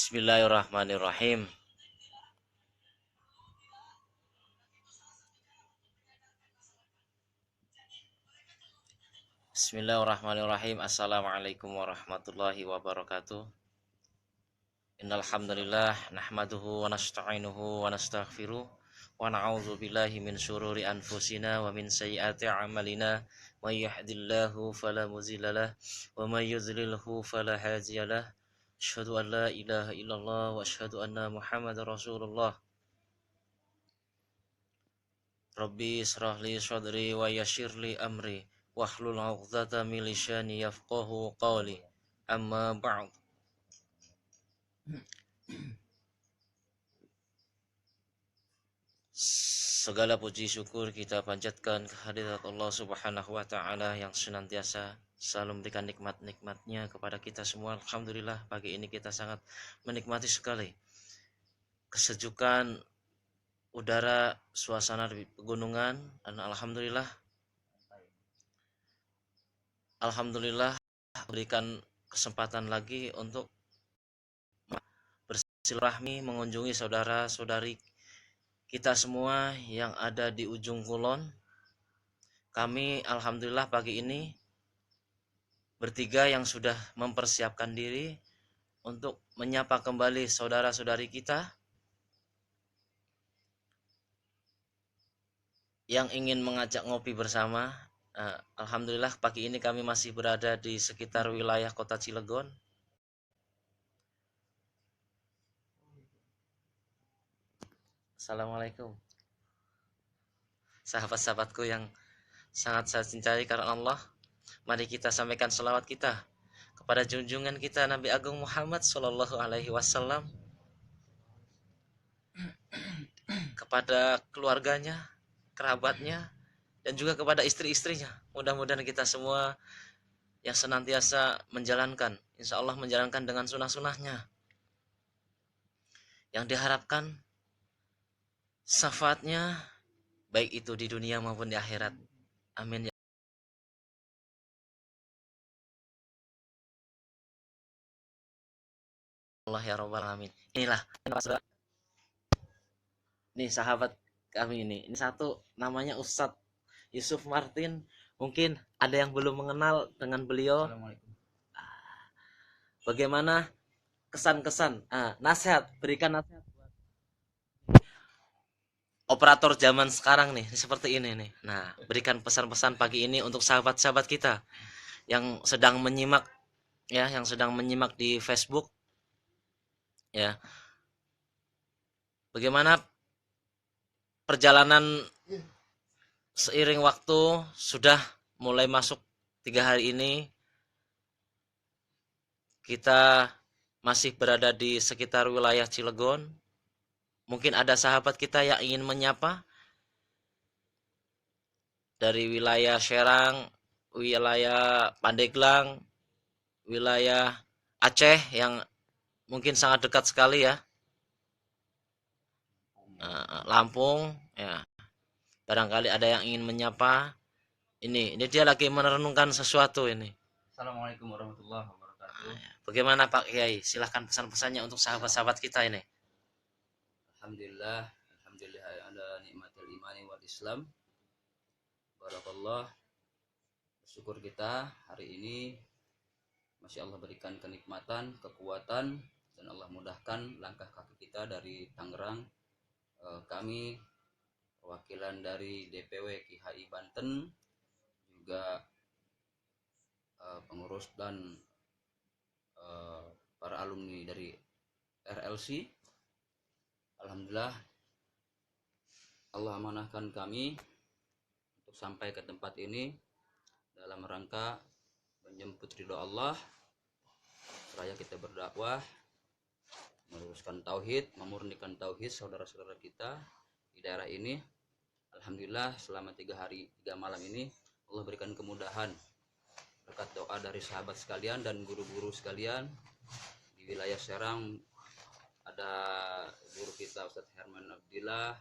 Bismillahirrahmanirrahim. Bismillahirrahmanirrahim. Assalamualaikum warahmatullahi wabarakatuh. Innal hamdalillah nahmaduhu wa nasta'inuhu wa nastaghfiruh wa na'udzu billahi min syururi anfusina wa min sayyiati a'malina. May yahdihillahu fala mudhillalah wa may yudhlilhu fala hadiyalah. Asyhadu an la ilaha illallah wa asyhadu anna Muhammadar Rasulullah. Rabbi israh li sadri wa yassir li amri wahlul 'uqdatam min lisani yafqahu qawli. Amma ba'd. Segala puji syukur kita panjatkan kehadirat Allah Subhanahu wa taala yang senantiasa selalu memberikan nikmat-nikmatnya kepada kita semua. Alhamdulillah, pagi ini kita sangat menikmati sekali kesejukan udara, suasana di pegunungan, dan alhamdulillah berikan kesempatan lagi untuk bersilaturahmi, mengunjungi saudara-saudari kita semua yang ada di ujung kulon. Kami alhamdulillah pagi ini bertiga yang sudah mempersiapkan diri untuk menyapa kembali saudara-saudari kita yang ingin mengajak ngopi bersama. Alhamdulillah pagi ini kami masih berada di sekitar wilayah kota Cilegon. Assalamualaikum sahabat-sahabatku yang sangat saya cintai karena Allah. Mari kita sampaikan selawat kita kepada junjungan kita Nabi Agung Muhammad Sallallahu Alaihi Wasallam, kepada keluarganya, kerabatnya, dan juga kepada istri-istrinya. Mudah-mudahan kita semua yang senantiasa menjalankan, insya Allah menjalankan dengan sunnah-sunnahnya, yang diharapkan syafaatnya baik itu di dunia maupun di akhirat. Amin ya Allah ya Rabbal Alamin. Inilah nih sahabat kami ini satu namanya Ustadz Yusuf Martin. Mungkin ada yang belum mengenal dengan beliau. Bagaimana kesan-kesan, nasihat, berikan nasihat buat operator zaman sekarang nih, seperti ini nih. Nah, berikan pesan-pesan pagi ini untuk sahabat-sahabat kita yang sedang menyimak ya, yang sedang menyimak di Facebook ya. Bagaimana perjalanan seiring waktu, sudah mulai masuk 3 hari ini kita masih berada di sekitar wilayah Cilegon. Mungkin ada sahabat kita yang ingin menyapa dari wilayah Serang, wilayah Pandeglang, wilayah Aceh yang mungkin sangat dekat sekali ya, Lampung ya. Barangkali ada yang ingin menyapa. Ini dia lagi merenungkan sesuatu ini. Assalamualaikum warahmatullahi wabarakatuh. Bagaimana Pak Kiai? Silahkan pesan-pesannya untuk sahabat-sahabat kita ini. Alhamdulillah ala nikmatil imani wal Islam. Barakallah. Bersyukur kita hari ini Masya Allah berikan kenikmatan, kekuatan, dan Allah mudahkan langkah kaki kita dari Tangerang. Kami perwakilan dari DPW KHI Banten, juga pengurus dan para alumni dari RLC. Alhamdulillah Allah amanahkan kami untuk sampai ke tempat ini dalam rangka menjemput ridho Allah, seraya kita berdakwah, meluruskan tauhid, memurnikan tauhid saudara-saudara kita di daerah ini. Alhamdulillah selama 3 malam ini Allah berikan kemudahan berkat doa dari sahabat sekalian dan guru-guru sekalian di wilayah Serang. Ada guru kita Ustadz Herman Abdillah,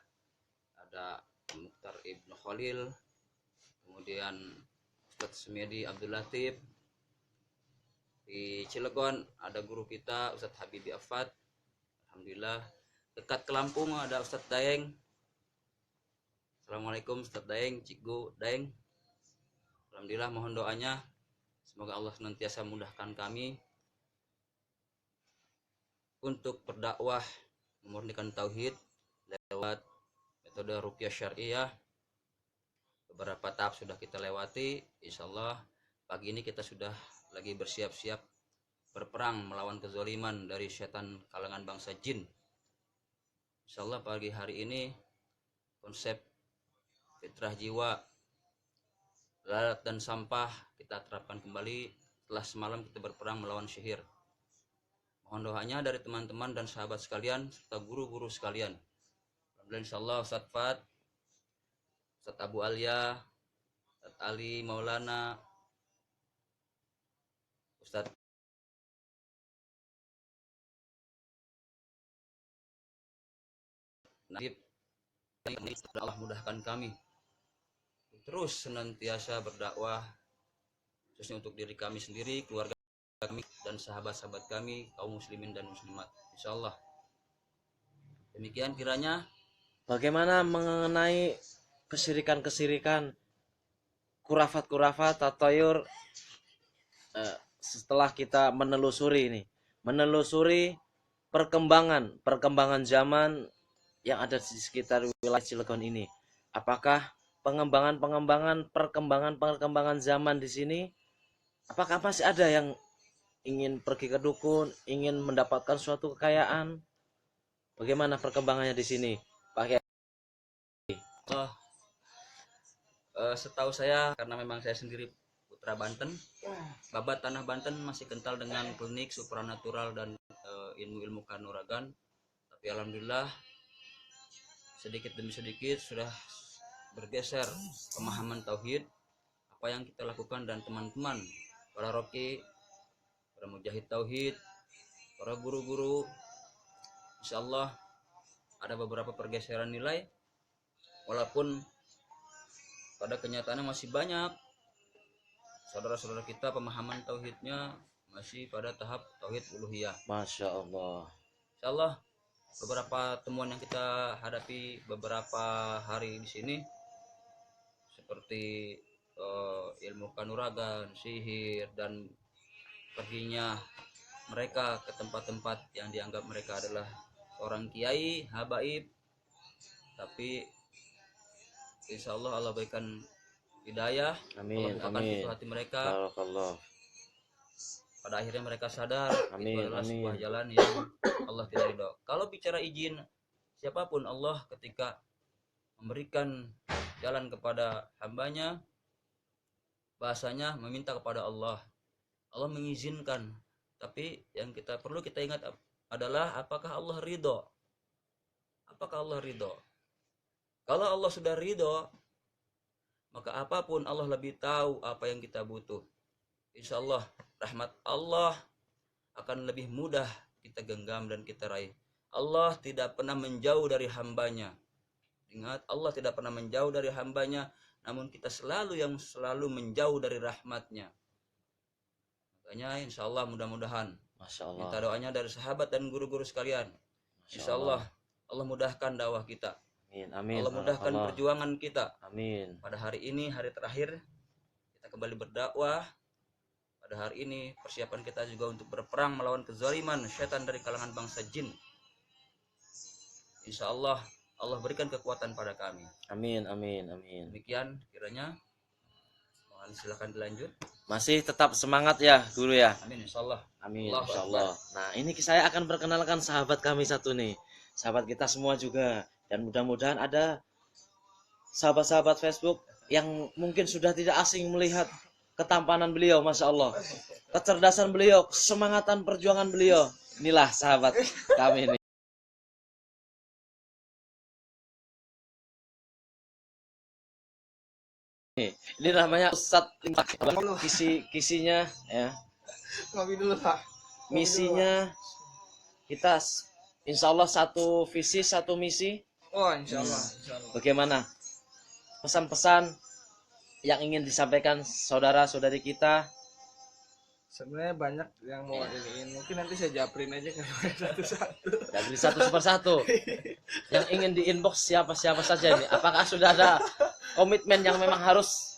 ada Mukhtar Ibnu Khalil, kemudian Ustadz Semedi Abdul Latif. Di Cilegon ada guru kita Ustadz Habibi Afat, Alhamdulillah. Dekat ke Lampung ada Ustadz Daeng. Assalamualaikum Ustadz Daeng, Cikgu Daeng. Alhamdulillah, mohon doanya. Semoga Allah senantiasa mudahkan kami untuk berdakwah, memurnikan tauhid lewat metode ruqyah syariah. Beberapa tahap sudah kita lewati. Insyaallah pagi ini kita sudah lagi bersiap-siap berperang melawan kezaliman dari setan kalangan bangsa jin. Insyaallah pagi hari ini konsep fitrah jiwa, lalat dan sampah kita terapkan kembali setelah semalam kita berperang melawan sihir. Mohon doanya dari teman-teman dan sahabat sekalian serta guru-guru sekalian. Alhamdulillah, insyaallah Ustadz Fat, Ustadz Abu Alia, Ustadz Ali Maulana, Ustadz Naib, Allah mudahkan kami terus senantiasa berdakwah, khususnya untuk diri kami sendiri, keluarga kami, dan sahabat-sahabat kami, kaum muslimin dan muslimat. Insyaallah. Demikian kiranya. Bagaimana mengenai kesirikan-kesirikan, kurafat-kurafat, tatayur, setelah kita menelusuri perkembangan zaman yang ada di sekitar wilayah Cilegon ini. Apakah perkembangan zaman di sini, apakah masih ada yang ingin pergi ke dukun, ingin mendapatkan suatu kekayaan? Bagaimana perkembangannya di sini, Pak Kiai? Setahu saya, karena memang saya sendiri putra Banten, babat tanah Banten masih kental dengan klinik supranatural dan ilmu-ilmu kanuragan. Tapi alhamdulillah sedikit demi sedikit sudah bergeser pemahaman tauhid. Apa yang kita lakukan dan teman-teman para roki, para mujahid tauhid, para guru-guru, insyaallah ada beberapa pergeseran nilai, walaupun pada kenyataannya masih banyak saudara-saudara kita pemahaman tauhidnya masih pada tahap tauhid uluhiyah. Masya Allah. Insyaallah beberapa temuan yang kita hadapi beberapa hari di sini, seperti ilmu kanuragan, sihir, dan perginya mereka ke tempat-tempat yang dianggap mereka adalah seorang kiai, habaib, tapi insya Allah Allah berikan hidayah. Amin, Allah bukakan amin. pintu hati mereka. Barakallah. Pada akhirnya mereka sadar Amin, itu adalah amin. sebuah jalan yang Allah tidak ridho. Kalau bicara izin, siapapun Allah ketika memberikan jalan kepada hambanya, bahasanya meminta kepada Allah. Allah mengizinkan. Tapi yang perlu kita ingat adalah apakah Allah ridho? Apakah Allah ridho? Kalau Allah sudah ridho, maka apapun Allah lebih tahu apa yang kita butuh. Insya Allah rahmat Allah akan lebih mudah kita genggam dan kita raih. Allah tidak pernah menjauh dari hambanya. Ingat, Allah tidak pernah menjauh dari hambanya, namun kita selalu menjauh dari rahmatnya. Makanya insya Allah mudah-mudahan, Masya Allah. minta doanya dari sahabat dan guru-guru sekalian. Insya Allah Allah mudahkan dakwah kita. Amin, amin. Allah mudahkan perjuangan kita. Amin. Pada hari ini, hari terakhir kita kembali berdakwah. Pada hari ini persiapan kita juga untuk berperang melawan kezaliman syaitan dari kalangan bangsa jin. Insya Allah Allah berikan kekuatan pada kami. Amin, amin, amin. Demikian kiranya. Mohon silakan dilanjut. Masih tetap semangat ya, guru ya. Amin, insya Allah. Amin, Allahu insya Allah. Nah, ini saya akan perkenalkan sahabat kami satu nih. Sahabat kita semua juga. Dan mudah-mudahan ada sahabat-sahabat Facebook yang mungkin sudah tidak asing melihat ketampanan beliau, Masya Allah. Kecerdasan beliau, kesemangatan perjuangan beliau. Inilah sahabat kami ini. Ini namanya Ustadz kisinya ya. Misinya kita insya Allah satu visi satu misi. Oh, insya Allah. Bagaimana pesan-pesan yang ingin disampaikan saudara-saudari kita? Sebenarnya banyak yang mau iniin, mungkin nanti saya japrin aja kan satu-satu. Dari satu persatu. Yang ingin di inbox siapa-siapa saja ini. Apakah sudah ada komitmen yang memang harus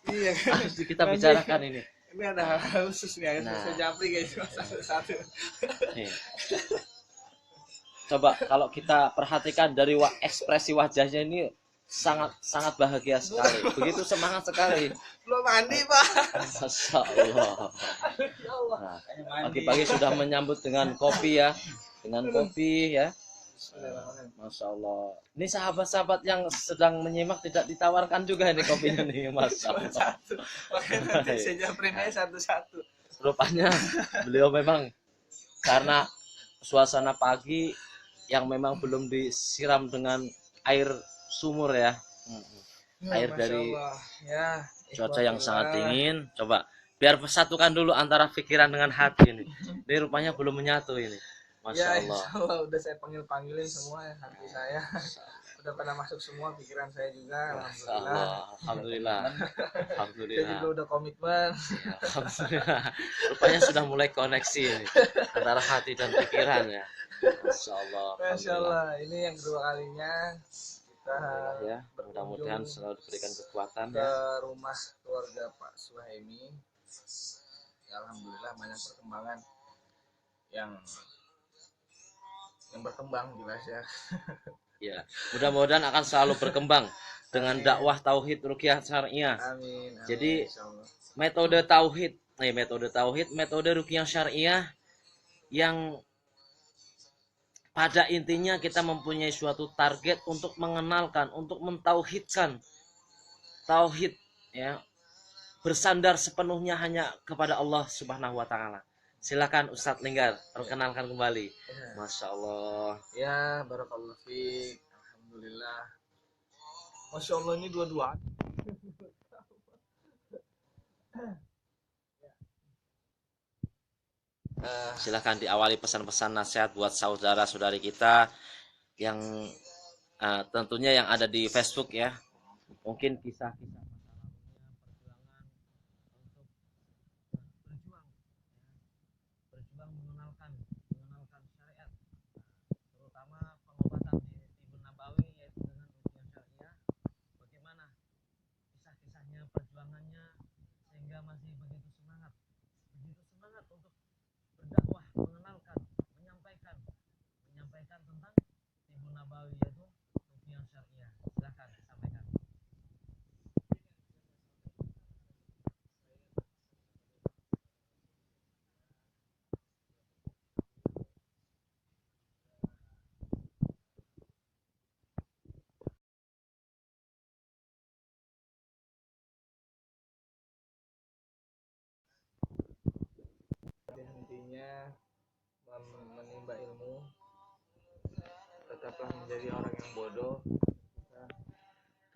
Iya kan. harus kita bicarakan ini? Ini ada hal khusus nih, Nah. saya japri guys satu-satu. Nih. Coba kalau kita perhatikan dari ekspresi wajahnya ini sangat bahagia sekali. Begitu semangat sekali. Belum mandi pak. Masya Allah. Ya Allah. Nah, pagi-pagi sudah menyambut dengan kopi ya. Dengan kopi ya. Masya Allah. Ini sahabat-sahabat yang sedang menyimak tidak ditawarkan juga ini kopinya nih, Masya Allah. Satu. Makanya nanti saya japrin aja satu-satu. Rupanya beliau memang karena suasana pagi yang memang belum disiram dengan air sumur ya. Air Masya dari Allah. Ya, cuaca yang sangat dingin. Coba biar persatukan dulu antara pikiran dengan hati ini. Ini rupanya belum menyatu ini. Masya Ya, Allah. insya Allah udah saya panggilin semua ya hati saya. Udah pada masuk semua pikiran saya juga. Masya Alhamdulillah. Allah. Alhamdulillah. Saya Alhamdulillah. juga udah komitmen. Alhamdulillah. Rupanya sudah mulai koneksi ini antara hati dan pikiran ya. Masya Allah. Masya Allah. Ini yang kedua kalinya kita Ya, mudah-mudahan berkunjung selalu diberikan kekuatan ke ya. rumah keluarga Pak Suhaimi. Ya, alhamdulillah banyak perkembangan yang berkembang jelas ya. Ya, mudah-mudahan akan selalu berkembang dengan dakwah tauhid ruqyah syariah. Amin. Jadi, insya Allah. metode tauhid, metode ruqyah syariah yang pada intinya kita mempunyai suatu target untuk mengenalkan, untuk mentauhidkan tauhid ya, bersandar sepenuhnya hanya kepada Allah Subhanahu wa taala. Silakan Ustadz Linggar, perkenalkan kembali. Ya. Masya Allah. Ya, barakallahu fiik. Alhamdulillah. Masya Allah ini dua-dua. Silakan diawali pesan-pesan nasihat buat saudara-saudari kita yang tentunya yang ada di Facebook ya. Mungkin kisah-kisah berjuang mengenalkan syariat, terutama pengobatan di Tibun Nabawi yaitu dengan ruqyah syariah. Bagaimana kisah-kisahnya, perjuangannya sehingga masih begitu semangat untuk berdakwah, mengenalkan, menyampaikan tentang Tibun Nabawi yaitu ruqyah syariah. Silakan sampaikan. Intinya menimba ilmu, tetaplah menjadi orang yang bodoh,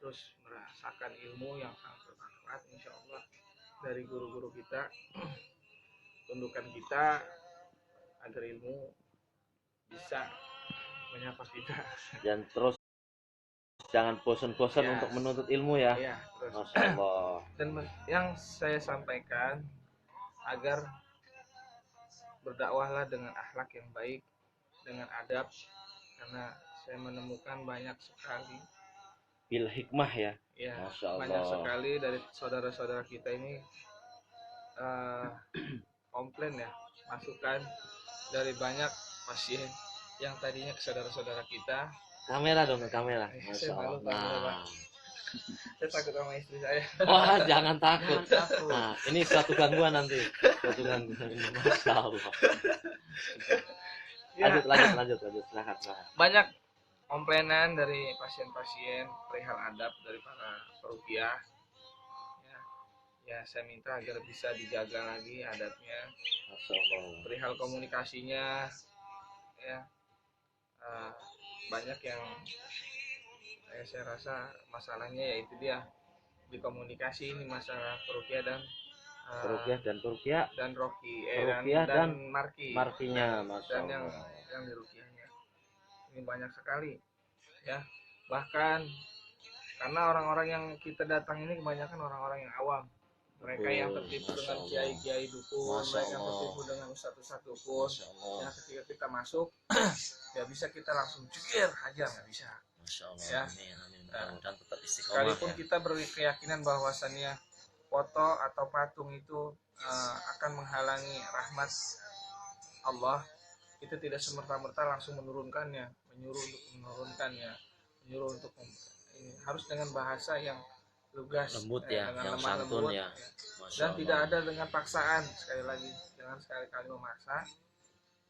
terus merasakan ilmu yang sangat bermanfaat insya Allah dari guru-guru kita. Tundukan kita agar ilmu bisa menyapa kita. Dan terus jangan bosan-bosan Ya. untuk menuntut ilmu ya. Ya, terus. Masya Allah. Dan yang saya sampaikan agar berdakwahlah dengan akhlak yang baik, dengan adab, karena saya menemukan banyak sekali Bil hikmah ya. ya, Masya Allah. banyak sekali dari saudara-saudara kita ini komplain ya, masukan dari banyak pasien yang tadinya ke saudara-saudara kita. Kamera dong, kamera. Masya Saya malu, Allah. kamera, Pak. Nah. Saya takut sama istri saya. Wah, jangan takut. Nah, ini suatu gangguan nanti. Suatu gangguan. Masya Allah. Ya, Lanjut. Silakan. banyak komplainan dari pasien-pasien perihal adab dari para peruqyah. Ya, saya minta agar bisa dijaga lagi adabnya, Masya Allah. perihal komunikasinya. Ya, banyak yang saya rasa masalahnya yaitu dia di komunikasi ini, masalah peruqyah dan Peruqyah dan Rocky Peruqyah dan dan Marki markinya, Masya dan Allah. yang di ruqyahnya ini banyak sekali ya, bahkan karena orang-orang yang kita datang ini kebanyakan orang-orang yang awam mereka yang Betul, tertipu Masya dengan Allah. kiai-kiai dukun, Masya mereka yang Allah. tertipu dengan ustadz-ustadz dukun. Masya Allah. Ya ketika kita masuk, nggak bisa kita langsung jikir hajar, nggak bisa. Masya Allah. Ya. Amin, amin. Mudah-mudahan tetap istiqomah Sekalipun ya. kita berkeyakinan bahwasannya foto atau patung itu akan menghalangi rahmat Allah, kita tidak semerta-merta langsung menurunkannya, menyuruh untuk menurunkannya, menyuruh untuk ini harus dengan bahasa yang lugas, Lembut ya, dengan yang lemah santun lembut, ya. ya. Masya Dan Allah. tidak ada dengan paksaan. Sekali lagi, jangan sekali-kali memaksa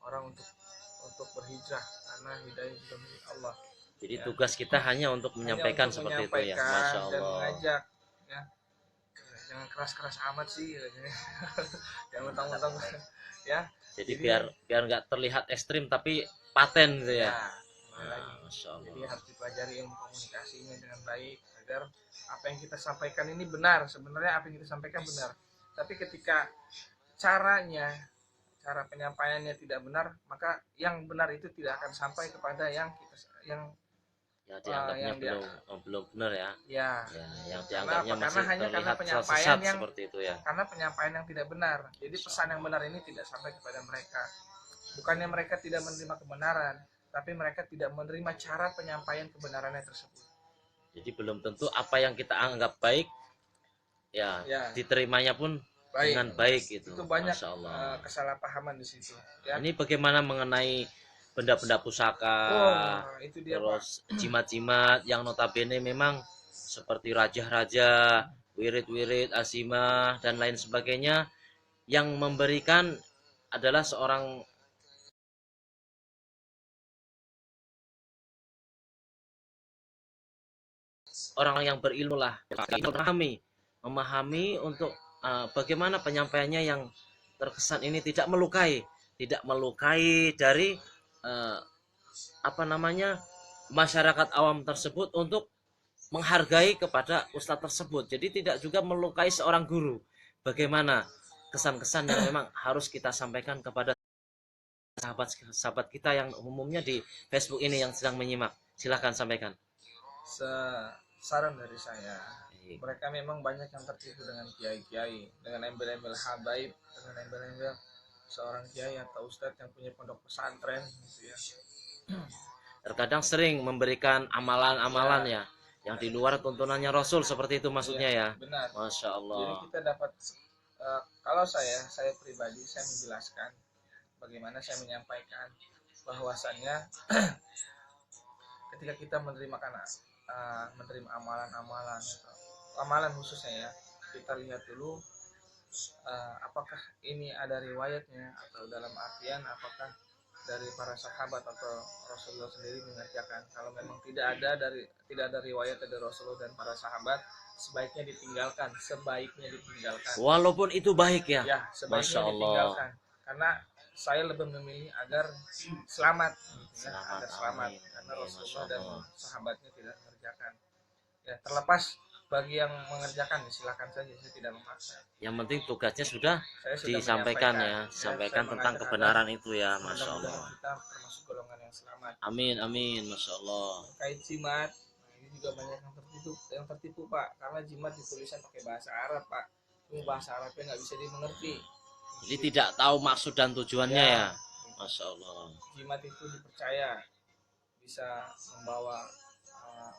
orang untuk berhijrah, karena hidayah juga milik Allah. Jadi Ya. tugas kita hanya untuk menyampaikan Hanya untuk seperti itu ya. menyampaikan Masya dan Allah. mengajak, ya. Jangan keras-keras amat sih, jangan mentang-mentang, ya. Jadi biar nggak terlihat ekstrim tapi paten gitu ya. Ya, sekali lagi. Nah, Masya Allah. Jadi harus dipelajari ilmu komunikasinya dengan baik agar apa yang kita sampaikan ini benar. Sebenarnya apa yang kita sampaikan benar. Tapi ketika cara penyampaiannya tidak benar, maka yang benar itu tidak akan sampai kepada yang Ya dianggapnya belum benar ya. Ya. Ya, yang Karena dianggapnya apa? masih Karena terlihat penyampaian sesat yang seperti itu ya. karena penyampaian yang tidak benar. Jadi pesan yang benar ini tidak sampai kepada mereka. Bukannya mereka tidak menerima kebenaran, tapi mereka tidak menerima cara penyampaian kebenarannya tersebut. Jadi belum tentu apa yang kita anggap baik ya, diterimanya pun Baik. dengan baik gitu. Itu banyak Masya Allah. kesalahpahaman di situ. Ya. Ini bagaimana mengenai benda-benda pusaka, Itu dia, terus jimat-jimat yang notabene memang seperti raja-raja, wirid-wirid, asimah dan lain sebagainya yang memberikan adalah seorang orang yang berilmu lah, memahami untuk bagaimana penyampaiannya yang terkesan ini tidak melukai dari masyarakat awam tersebut untuk menghargai kepada ustadz tersebut. Jadi tidak juga melukai seorang guru. Bagaimana kesan-kesan yang memang harus kita sampaikan kepada sahabat kita yang umumnya di Facebook ini yang sedang menyimak. Silahkan sampaikan. Saran dari saya, mereka memang banyak yang tertipu dengan kiai-kiai, dengan embel-embel habaib, dengan embel-embel seorang kiai atau ustadz yang punya pondok pesantren gitu ya. Terkadang sering memberikan amalan-amalan ya yang di luar tuntunannya Rasul, seperti itu maksudnya ya. Benar. Masya Allah. Jadi kita dapat kalau saya pribadi saya menjelaskan bagaimana saya menyampaikan bahwasannya ketika kita menerima amalan khususnya ya, kita lihat dulu apakah ini ada riwayatnya, atau dalam artian apakah dari para sahabat atau Rasulullah sendiri mengerjakan. Kalau memang tidak ada riwayat dari Rasulullah dan para sahabat, sebaiknya ditinggalkan. Walaupun itu baik ya. Ya, sebaiknya ditinggalkan. Karena saya lebih memilih agar selamat, agar selamat, karena Rasulullah dan sahabatnya tidak mengerjakan. Ya, terlepas bagi yang mengerjakan silakan saja, saya tidak memaksa. Yang penting tugasnya sudah disampaikan ya, disampaikan tentang kebenaran itu ya. Masya Allah. Kita termasuk golongan yang selamat. Amin, amin, Masya Allah. Terkait jimat, ini juga banyak yang tertipu Pak, karena jimat ditulisan pakai bahasa Arab Pak. Ini bahasa Arabnya nggak bisa dimengerti. Jadi tidak tahu maksud dan tujuannya ya. Masya Allah. Jimat itu dipercaya bisa membawa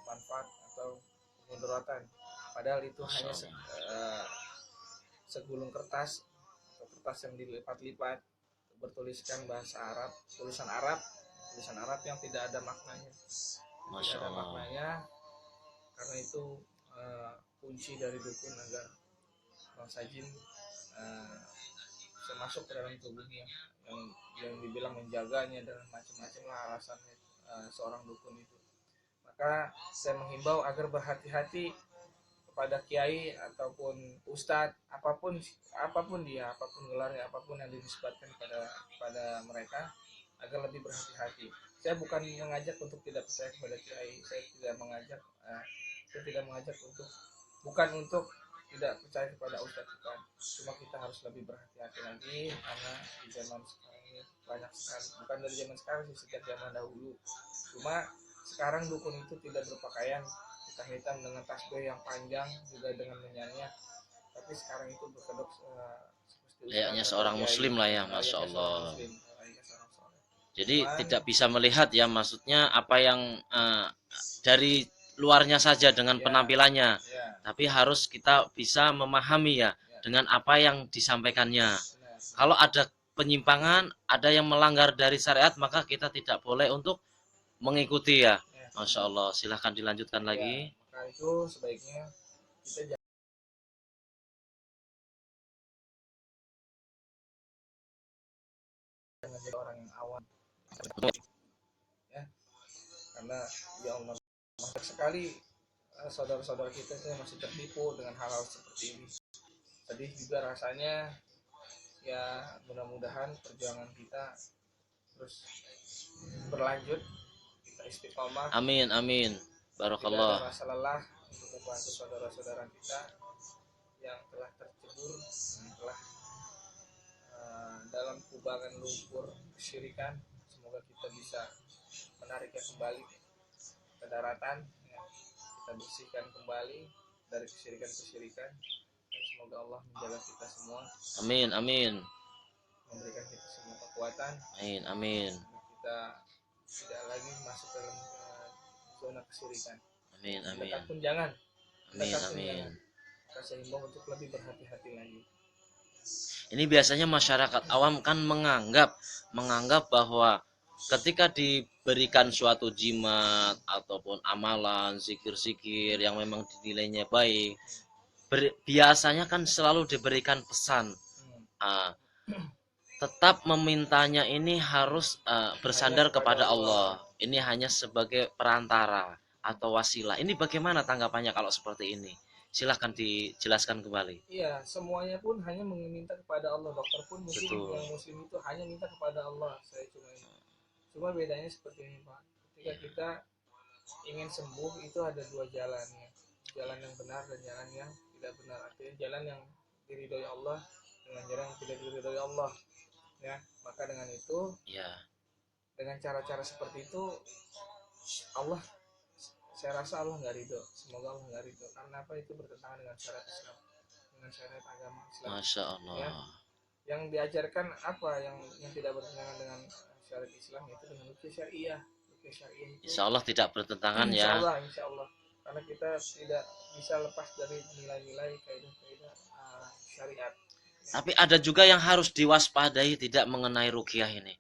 manfaat atau kemudaratan. Padahal itu hanya segulung kertas atau kertas yang dilipat-lipat bertuliskan bahasa Arab, tulisan Arab yang tidak ada maknanya. Masya tidak ada Allah. maknanya, karena itu kunci dari dukun agar bangsa jin bisa masuk ke dalam tubuhnya, yang dibilang menjaganya dan macam-macam lah alasannya seorang dukun itu. Maka saya menghimbau agar berhati-hati kepada kiai ataupun ustadz, apapun dia, apapun gelarnya, apapun yang dinisbatkan pada mereka, agar lebih berhati-hati. Saya bukan mengajak untuk tidak percaya kepada kiai, saya tidak mengajak untuk tidak percaya kepada ustadz, bukan. Cuma kita harus lebih berhati-hati lagi, karena di zaman sekarang ini banyak sekali, bukan dari zaman sekarang sih, sejak zaman dahulu. Cuma sekarang dukun itu tidak berpakaian hitam-hitam dengan tasbih yang panjang, juga dengan menyanyi tapi sekarang itu berkedok seperti layaknya ustaz atau seorang kiai, muslim lah ya, layaknya Masya seorang Allah. muslim, layaknya seorang soleh. Jadi Cuman, tidak bisa melihat ya, maksudnya apa yang dari luarnya saja dengan ya, penampilannya, ya, tapi harus kita bisa memahami ya ya, dengan apa yang disampaikannya. benar. Kalau ada penyimpangan, ada yang melanggar dari syariat, maka kita tidak boleh untuk mengikuti ya. Ya, Masya Allah, silahkan dilanjutkan ya, lagi. maka itu sebaiknya kita jangan jadi orang yang awam, ya, karena ya Allah, banyak sekali saudara-saudara kita yang masih tertipu dengan hal-hal seperti ini. Sedih juga rasanya. Ya, mudah-mudahan perjuangan kita terus berlanjut, kita istiqomah, Amin, amin. tidak ada Barakallah. rasa lelah untuk membantu saudara-saudara kita yang telah tercebur, yang telah dalam kubangan lumpur kesyirikan. Semoga kita bisa menariknya kembali ke daratan, ya. Kita bersihkan kembali dari kesyirikan-kesyirikan, dan semoga Allah menjaga kita semua, Amin, amin. memberikan kita semua kekuatan, Amin, amin. kita tidak lagi masuk dalam zona kesyirikan. Amin, amin. Dekat pun jangan, Amin, dekat pun amin. jangan. Maka saya himbau untuk lebih berhati-hati lagi. Ini biasanya masyarakat awam kan menganggap bahwa ketika diberikan suatu jimat ataupun amalan, zikir-zikir yang memang dinilainya baik, biasanya kan selalu diberikan pesan, ah, tetap memintanya ini harus bersandar kepada Allah. Ini hanya sebagai perantara atau wasilah. Ini bagaimana tanggapannya kalau seperti ini? Silahkan dijelaskan kembali. Iya, semuanya pun hanya meminta kepada Allah. Dokter pun mungkin Betul. yang muslim itu hanya minta kepada Allah. Cuma bedanya seperti ini, Pak. Ketika kita ingin sembuh itu ada dua jalan, ya. Jalan yang benar dan jalan yang tidak benar. Artinya jalan yang diridhoi Allah dengan jalan yang tidak diridhoi Allah. Ya, maka dengan itu, Ya, dengan cara-cara seperti itu, Allah, saya rasa Allah nggak ridho. Semoga Allah nggak ridho. Karena apa? Itu bertentangan dengan syariat Islam, dengan syariat agama Islam. Masya Allah. Ya. Yang diajarkan apa? Yang tidak bertentangan dengan syariat Islam, itu dengan ruqyah syariah. Ruqyah syariah itu, Insya Allah tidak bertentangan insya ya. Allah, insya Allah. Karena kita tidak bisa lepas dari nilai-nilai kaidah-kaidah syariat. Tapi ada juga yang harus diwaspadai tidak mengenai ruqyah ini.